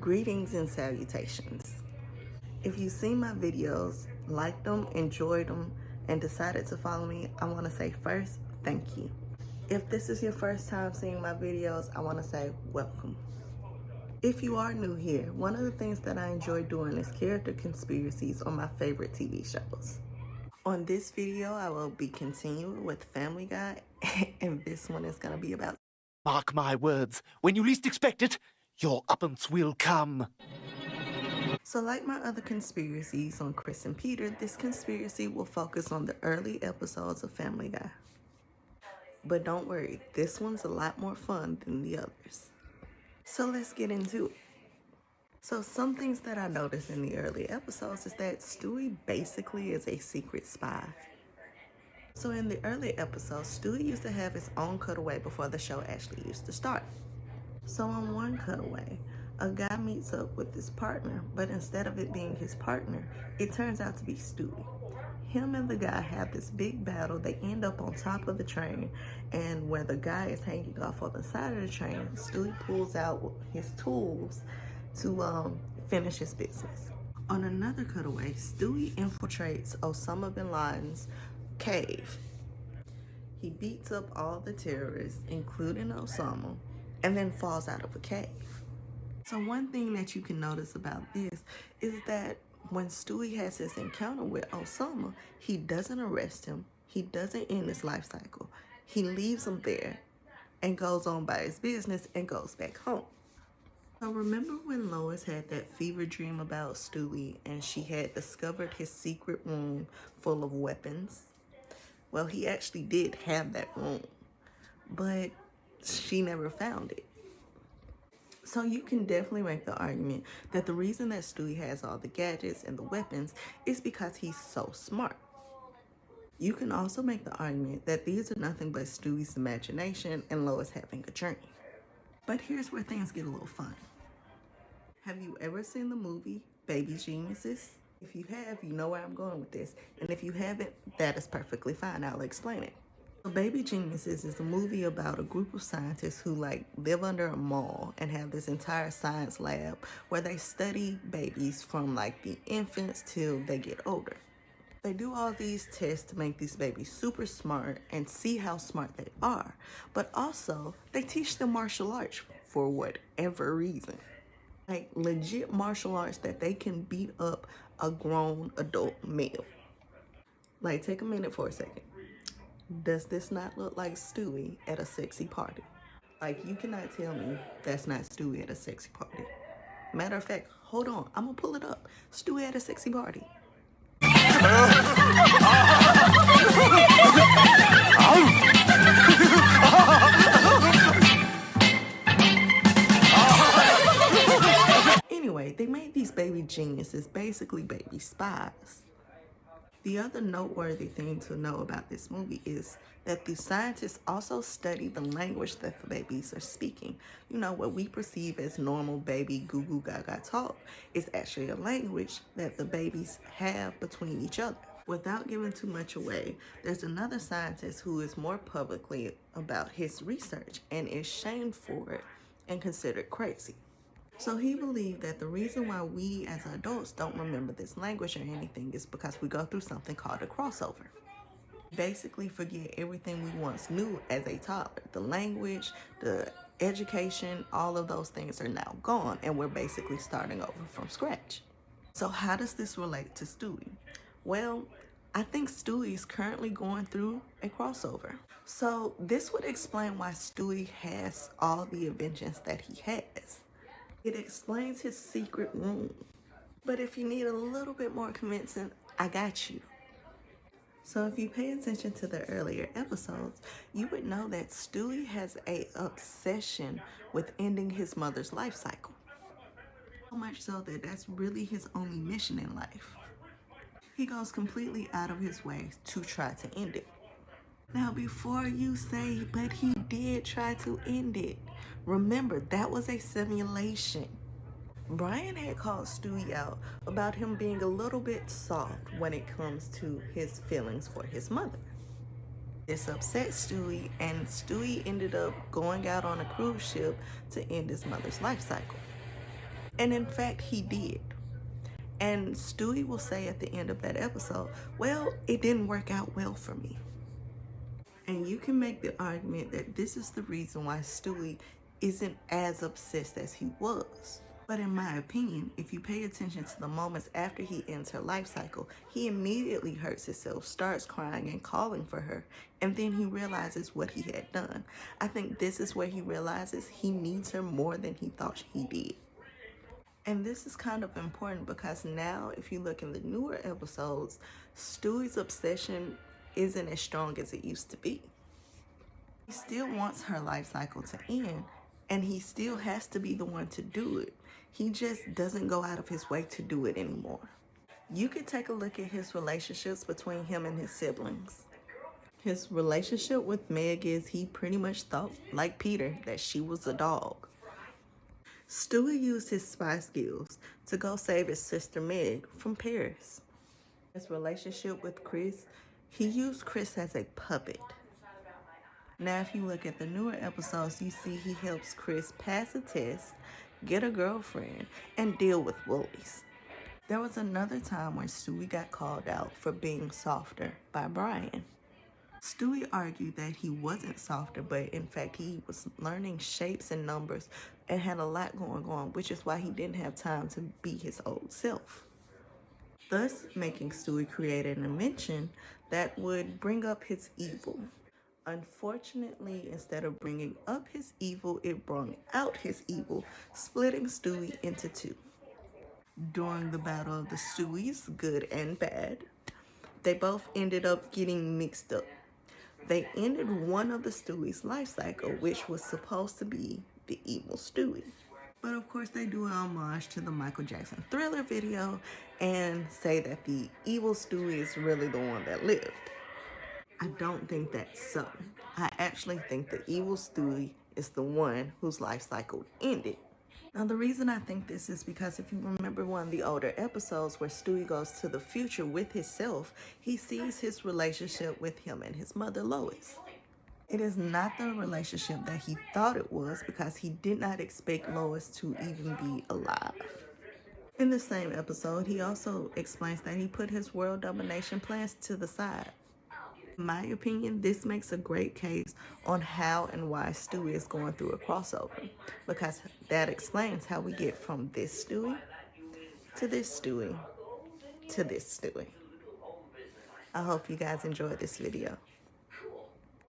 Greetings and salutations. If you've seen my videos, liked them, enjoyed them, and decided to follow me, I want to say first, thank you. If this is your first time seeing my videos, I want to say welcome. If you are new here, one of the things that I enjoy doing is character conspiracies on my favorite TV shows. On this video, I will be continuing with Family Guy, and this one is going to be about... Mark my words, when you least expect it, your uppance will come. So like my other conspiracies on Chris and Peter, this conspiracy will focus on the early episodes of Family Guy. But don't worry, this one's a lot more fun than the others. So let's get into it. So some things that I noticed in the early episodes is that Stewie basically is a secret spy. So in the early episodes, Stewie used to have his own cutaway before the show actually used to start. So on one cutaway, a guy meets up with his partner, but instead of it being his partner, it turns out to be Stewie. Him and the guy have this big battle. They end up on top of the train, and where the guy is hanging off on the side of the train, Stewie pulls out his tools to finish his business. On another cutaway, Stewie infiltrates Osama bin Laden's cave. He beats up all the terrorists, including Osama, and then falls out of a cave. So one thing that you can notice about this is that when Stewie has his encounter with Osama, he doesn't arrest him. He doesn't end his life cycle. He leaves him there and goes on by his business and goes back home. So remember when Lois had that fever dream about Stewie and she had discovered his secret room full of weapons? Well, he actually did have that room, but she never found it. So you can definitely make the argument that the reason that Stewie has all the gadgets and the weapons is because he's so smart. You can also make the argument that these are nothing but Stewie's imagination and Lois having a dream. But here's where things get a little fun. Have you ever seen the movie Baby Geniuses? If you have, you know where I'm going with this. And if you haven't, that is perfectly fine. I'll explain it. So Baby Geniuses is a movie about a group of scientists who live under a mall and have this entire science lab where they study babies from the infants till they get older. They do all these tests to make these babies super smart and see how smart they are. But also, they teach them martial arts for whatever reason. Legit martial arts that they can beat up a grown adult male. Take a minute for a second. Does this not look like Stewie at a sexy party? You cannot tell me that's not Stewie at a sexy party. Matter of fact, hold on, I'm gonna pull it up. Stewie at a sexy party. Anyway, they made these baby geniuses basically baby spies. The other noteworthy thing to know about this movie is that the scientists also study the language that the babies are speaking. You know, what we perceive as normal baby goo goo gaga talk is actually a language that the babies have between each other. Without giving too much away, there's another scientist who is more publicly about his research and is shamed for it and considered crazy. So he believed that the reason why we as adults don't remember this language or anything is because we go through something called a crossover. Basically forget everything we once knew as a toddler. The language, the education, all of those things are now gone and we're basically starting over from scratch. So how does this relate to Stewie? Well, I think Stewie is currently going through a crossover. So this would explain why Stewie has all the inventions that he has. It explains his secret room. But if you need a little bit more convincing, I got you. So if you pay attention to the earlier episodes, you would know that Stewie has an obsession with ending his mother's life cycle. So much so that that's really his only mission in life. He goes completely out of his way to try to end it. Now, before you say, but he did try to end it, remember, that was a simulation. Brian had called Stewie out about him being a little bit soft when it comes to his feelings for his mother. This upset Stewie, and Stewie ended up going out on a cruise ship to end his mother's life cycle. And in fact, he did. And Stewie will say at the end of that episode, well, it didn't work out well for me. And you can make the argument that this is the reason why Stewie isn't as obsessed as he was. But in my opinion, if you pay attention to the moments after he ends her life cycle, he immediately hurts himself, starts crying and calling for her, and then he realizes what he had done. I think this is where he realizes he needs her more than he thought he did. And this is kind of important because now, if you look in the newer episodes, Stewie's obsession isn't as strong as it used to be. He still wants her life cycle to end, and he still has to be the one to do it. He just doesn't go out of his way to do it anymore. You could take a look at his relationships between him and his siblings. His relationship with Meg is he pretty much thought, like Peter, that she was a dog. Stewie used his spy skills to go save his sister Meg from Paris. His relationship with Chris, he used Chris as a puppet. Now, if you look at the newer episodes, you see he helps Chris pass a test, get a girlfriend, and deal with bullies. There was another time when Stewie got called out for being softer by Brian. Stewie argued that he wasn't softer, but in fact he was learning shapes and numbers and had a lot going on, which is why he didn't have time to be his old self. Thus making Stewie create an invention that would bring up his evil. Unfortunately, instead of bringing up his evil, it brought out his evil, splitting Stewie into two. During the battle of the Stewies, good and bad, they both ended up getting mixed up. They ended one of the Stewie's life cycle, which was supposed to be the evil Stewie. But of course, they do an homage to the Michael Jackson Thriller video and say that the evil Stewie is really the one that lived. I don't think that's so. I actually think the evil Stewie is the one whose life cycle ended. Now, the reason I think this is because if you remember one of the older episodes where Stewie goes to the future with himself, he sees his relationship with him and his mother, Lois. It is not the relationship that he thought it was because he did not expect Lois to even be alive. In the same episode, he also explains that he put his world domination plans to the side. In my opinion, this makes a great case on how and why Stewie is going through a crossover, because that explains how we get from this Stewie to this Stewie to this Stewie. I hope you guys enjoyed this video.